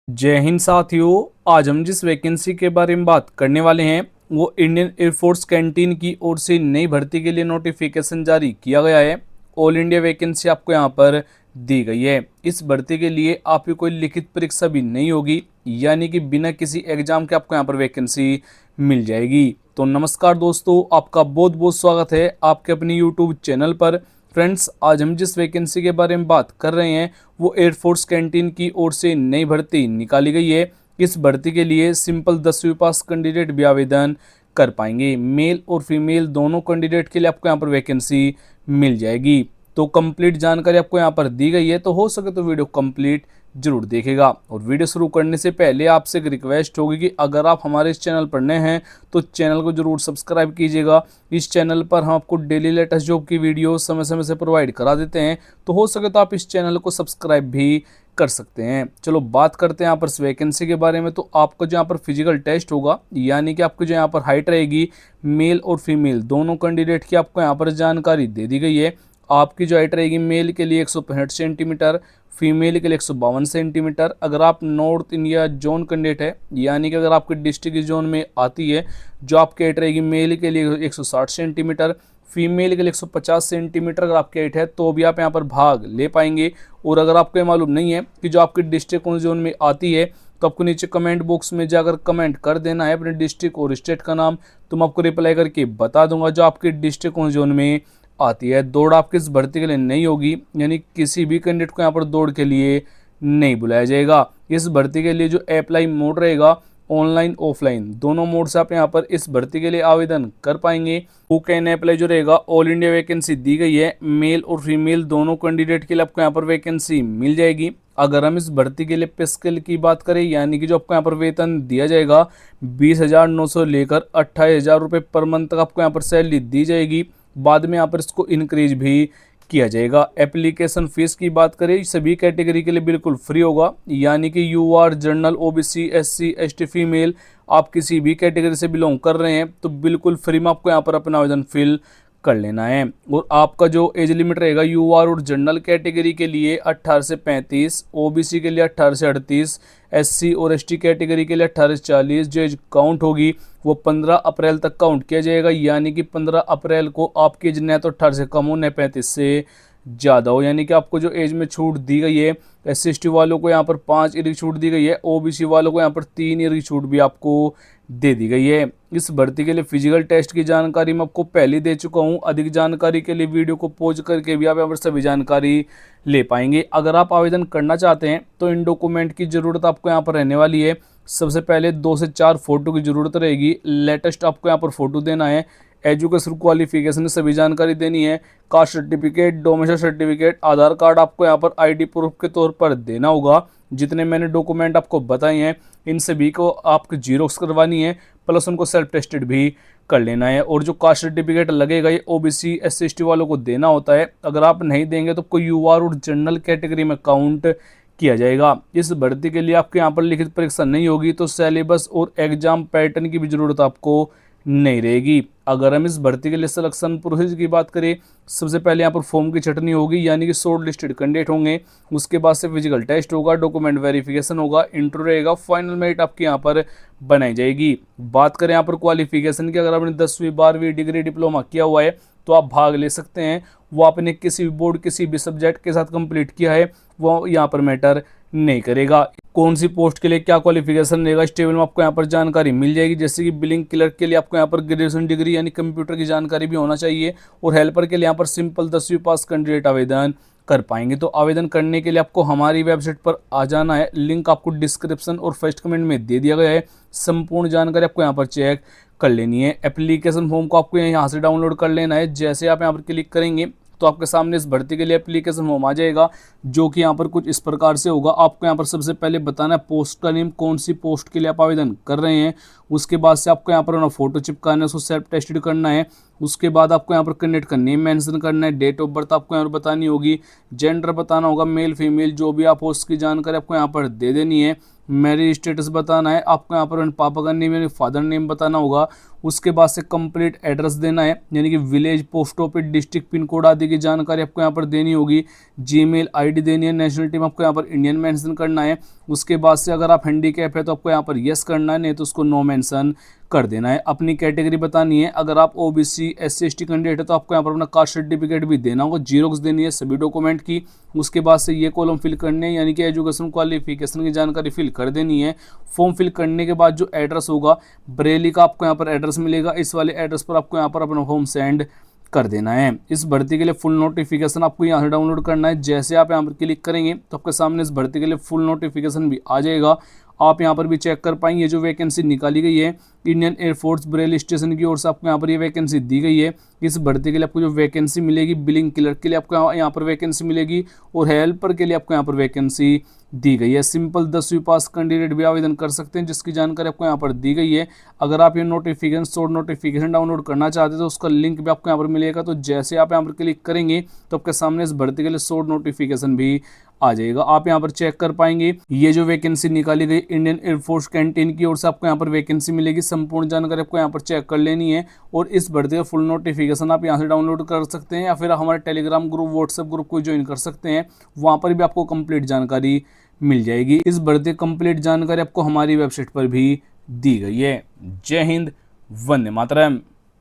जय हिंद साथियों। आज हम जिस वैकेंसी के बारे में बात करने वाले हैं वो इंडियन एयरफोर्स कैंटीन की ओर से नई भर्ती के लिए नोटिफिकेशन जारी किया गया है। ऑल इंडिया वैकेंसी आपको यहाँ पर दी गई है। इस भर्ती के लिए आपकी कोई लिखित परीक्षा भी नहीं होगी, यानी कि बिना किसी एग्जाम के आपको यहाँ पर वैकेंसी मिल जाएगी। तो नमस्कार दोस्तों, आपका बहुत बहुत स्वागत है आपके अपने यूट्यूब चैनल पर। फ्रेंड्स, आज हम जिस वैकेंसी के बारे में बात कर रहे हैं वो एयरफोर्स कैंटीन की ओर से नई भर्ती निकाली गई है। इस भर्ती के लिए सिंपल 10वीं पास कैंडिडेट भी आवेदन कर पाएंगे। मेल और फीमेल दोनों कैंडिडेट के लिए आपको यहाँ पर वैकेंसी मिल जाएगी। तो कंप्लीट जानकारी आपको यहाँ पर दी गई है, तो हो सके तो वीडियो कंप्लीट जरूर देखेगा। और वीडियो शुरू करने से पहले आपसे एक रिक्वेस्ट होगी कि अगर आप हमारे इस चैनल पर नए हैं तो चैनल को जरूर सब्सक्राइब कीजिएगा। इस चैनल पर हम आपको डेली लेटेस्ट जॉब की वीडियो समय समय से प्रोवाइड करा देते हैं, तो हो सके तो आप इस चैनल को सब्सक्राइब भी कर सकते हैं। चलो बात करते हैं यहाँ पर इस वैकेंसी के बारे में। तो आपको जो यहाँ पर फिजिकल टेस्ट होगा, यानी कि आपको जो यहाँ पर हाइट रहेगी, मेल और फीमेल दोनों कैंडिडेट की आपको यहाँ पर जानकारी दे दी गई है। आपकी जो हाइट रहेगी मेल के लिए 165 सेंटीमीटर, फीमेल के लिए 152 सेंटीमीटर। अगर आप नॉर्थ इंडिया जोन कैंडिडेट है, यानी कि अगर आपकी डिस्ट्रिक्ट जोन में आती है, जो आपकी हाइट रहेगी मेल के लिए 160 सेंटीमीटर, फीमेल के लिए 150 सेंटीमीटर अगर आपकी हाइट है तो भी आप यहाँ पर भाग ले पाएंगे। और अगर आपको ये मालूम नहीं है कि जो आपकी डिस्ट्रिक्ट कौन जोन में आती है, तो आपको नीचे कमेंट बॉक्स में जाकर कमेंट कर देना है अपने डिस्ट्रिक्ट और स्टेट का नाम, तो मैं आपको रिप्लाई करके बता दूंगा जो आपकी डिस्ट्रिक्ट कौन जोन में आती है। दौड़ आपकी इस भर्ती के लिए नहीं होगी, यानी किसी भी कैंडिडेट को यहाँ पर दौड़ के लिए नहीं बुलाया जाएगा। इस भर्ती के लिए जो अप्लाई मोड रहेगा, ऑनलाइन ऑफलाइन दोनों मोड से आप यहाँ पर इस भर्ती के लिए आवेदन कर पाएंगे। हु कैन अप्लाई जो रहेगा, ऑल इंडिया वैकेंसी दी गई है। मेल और फीमेल दोनों कैंडिडेट के लिए आपको यहाँ पर वैकेंसी मिल जाएगी। अगर हम इस भर्ती के लिए पे स्केल की बात करें, यानी कि जो आपको यहाँ पर वेतन दिया जाएगा 20,900 लेकर 28,000 रुपये पर मंथ तक आपको यहाँ पर सैलरी दी जाएगी। बाद में यहाँ पर इसको इंक्रीज भी किया जाएगा। एप्लीकेशन फीस की बात करें, सभी कैटेगरी के लिए बिल्कुल फ्री होगा, यानी कि UR, general, OBC, SC, ST, female, आप किसी भी कैटेगरी से बिलोंग कर रहे हैं तो बिल्कुल फ्री में आपको यहाँ पर अपना आवेदन फिल कर लेना है। और आपका जो एज लिमिट रहेगा यूआर और जनरल कैटेगरी के लिए 18 से 35, ओबीसी के लिए 18 से 38, एससी और एसटी कैटेगरी के लिए 18 से 40। जो एज काउंट होगी वो 15 अप्रैल तक काउंट किया जाएगा, यानी कि 15 अप्रैल को आपकी एज न तो 18 से कम हो न 35 से ज़्यादा हो। यानी कि आपको जो एज में छूट दी गई है, एससी एसटी वालों को यहाँ पर 5 ईयर की छूट दी गई है, ओबीसी वालों को यहाँ पर 3 ईयर की छूट भी आपको दे दी गई है। इस भर्ती के लिए फिजिकल टेस्ट की जानकारी मैं आपको पहले दे चुका हूँ। अधिक जानकारी के लिए वीडियो को पॉज करके भी आप यहाँ पर सभी जानकारी ले पाएंगे। अगर आप आवेदन करना चाहते हैं तो इन डॉक्यूमेंट की ज़रूरत आपको यहाँ पर रहने वाली है। सबसे पहले 2 से 4 फोटो की ज़रूरत रहेगी। लेटेस्ट आपको यहाँ पर फोटो देना है। एजुकेशन क्वालिफिकेशन सभी जानकारी देनी है। कास्ट सर्टिफिकेट, डोमिसाइल सर्टिफिकेट, आधार कार्ड आपको यहाँ पर आईडी प्रूफ के तौर पर देना होगा। जितने मैंने डॉक्यूमेंट आपको बताए हैं इन सभी को आपको जीरोक्स करवानी है, प्लस उनको सेल्फ टेस्टेड भी कर लेना है। और जो कास्ट सर्टिफिकेट लगेगा ये ओबीसी, एससी, एसटी वालों को देना होता है। अगर आप नहीं देंगे तो कोई यूआर और जनरल कैटेगरी में काउंट किया जाएगा। इस भर्ती के लिए आपके यहाँ पर लिखित परीक्षा नहीं होगी, तो सिलेबस और एग्जाम पैटर्न की भी जरूरत आपको नहीं रहेगी। अगर हम इस भर्ती के लिए सिलेक्शन प्रोसेस की बात करें, सबसे पहले यहाँ पर फॉर्म की छटनी होगी, यानी कि शॉर्ट लिस्टेड कैंडिडेट होंगे। उसके बाद से फिजिकल टेस्ट होगा, डॉक्यूमेंट वेरिफिकेशन होगा, इंटरव्यू रहेगा, फाइनल मेरिट आपकी यहाँ पर बनाई जाएगी। बात करें यहाँ पर क्वालिफिकेशन की, अगर आपने 10वीं 12वीं डिग्री डिप्लोमा किया हुआ है तो आप भाग ले सकते हैं। वो आपने किसी भी बोर्ड किसी भी सब्जेक्ट के साथ कंप्लीट किया है वो यहाँ पर मैटर नहीं करेगा। कौन सी पोस्ट के लिए क्या क्वालिफिकेशन रहेगा इस टेबल में आपको यहाँ पर जानकारी मिल जाएगी। जैसे कि बिलिंग क्लर्क के लिए आपको यहाँ पर ग्रेजुएशन डिग्री यानी कंप्यूटर की जानकारी भी होना चाहिए। और हेल्पर के लिए यहाँ पर सिंपल 10वीं पास कैंडिडेट आवेदन कर पाएंगे। तो आवेदन करने के लिए आपको हमारी वेबसाइट पर आ जाना है। लिंक आपको डिस्क्रिप्शन और फर्स्ट कमेंट में दे दिया गया है। संपूर्ण जानकारी आपको यहाँ पर चेक कर लेनी है। एप्लीकेशन फॉर्म को आपको यहाँ से डाउनलोड कर लेना है। जैसे आप यहाँ पर क्लिक करेंगे तो आपके सामने इस भर्ती के लिए एप्लीकेशन फॉर्म आ जाएगा, जो कि यहाँ पर कुछ इस प्रकार से होगा। आपको यहाँ पर सबसे पहले बताना है पोस्ट का नेम, कौन सी पोस्ट के लिए आप आवेदन कर रहे हैं। उसके बाद से आपको यहाँ पर अपना फोटो चिपकाना है, उसको सेल्फ टेस्टेड करना है। उसके बाद आपको यहाँ पर कैंडिडेट का नेम मेंशन करना है। डेट ऑफ बर्थ आपको यहाँ पर बतानी होगी। जेंडर बताना होगा, मेल फीमेल जो भी आप हो उसकी जानकारी आपको यहाँ पर दे देनी है। मैरिज स्टेटस बताना है आपको, यहाँ पर पापा का नेम यानी फादर नेम बताना होगा। उसके बाद से कंप्लीट एड्रेस देना है, यानी कि village, post office, district, pin code आदि की जानकारी आपको यहाँ पर देनी होगी। जीमेल आईडी देनी है। नेशनलिटी में आपको यहाँ पर इंडियन मेंशन करना है। उसके बाद से अगर आप हैंडीकैप है तो आपको यहाँ पर येस करना है, नहीं तो उसको नो मेंशन कर देना है। अपनी कैटेगरी बतानी है, अगर आप ओबीसी SC ST कैंडिडेट है तो आपको यहाँ पर अपना कास्ट सर्टिफिकेट भी देना होगा, जीरोक्स देनी है सभी डॉक्यूमेंट की। उसके बाद से ये कॉलम फिल करने हैं, यानी कि एजुकेशन क्वालिफिकेशन की जानकारी फिल कर देनी है। फॉर्म फिल करने के बाद जो एड्रेस होगा बरेली का आपको यहाँ पर एड्रेस मिलेगा, इस वाले एड्रेस पर आपको यहाँ पर अपना फॉर्म सेंड कर देना है। इस भर्ती के लिए फुल नोटिफिकेशन आपको यहाँ से डाउनलोड करना है। जैसे आप यहाँ पर क्लिक करेंगे तो आपके सामने इस भर्ती के लिए फुल नोटिफिकेशन भी आ जाएगा। आप यहाँ पर भी चेक कर पाएंगे, जो वैकेंसी निकाली गई है इंडियन एयरफोर्स बरेली स्टेशन की ओर से आपको यहाँ पर ये वैकेंसी दी गई है। इस भर्ती के लिए आपको जो वैकेंसी मिलेगी, बिलिंग क्लर्क के लिए आपको यहाँ पर वैकेंसी मिलेगी और हेल्पर के लिए आपको यहाँ पर वैकेंसी दी गई है। सिंपल 10वीं पास कैंडिडेट भी आवेदन कर सकते हैं, जिसकी जानकारी आपको यहाँ पर दी गई है। अगर आप ये नोटिफिकेशन शॉर्ट नोटिफिकेशन डाउनलोड करना चाहते हैं तो उसका लिंक भी आपको यहाँ पर मिलेगा। तो जैसे आप यहाँ पर क्लिक करेंगे तो आपके सामने इस भर्ती के लिए शॉर्ट नोटिफिकेशन भी आ जाएगा। आप यहाँ पर चेक कर पाएंगे, ये जो वैकेंसी निकाली गई इंडियन एयरफोर्स कैंटीन की ओर से आपको यहाँ पर वैकेंसी मिलेगी। संपूर्ण जानकारी आपको यहाँ पर चेक कर लेनी है और इस भर्ती का फुल नोटिफिकेशन आप यहाँ से डाउनलोड कर सकते हैं या फिर हमारे टेलीग्राम ग्रुप व्हाट्सएप ग्रुप को ज्वाइन कर सकते हैं, वहाँ पर भी आपको कंप्लीट जानकारी मिल जाएगी। इस भर्ती कंप्लीट जानकारी आपको हमारी वेबसाइट पर भी दी गई है। जय हिंद, वंदे मातरम।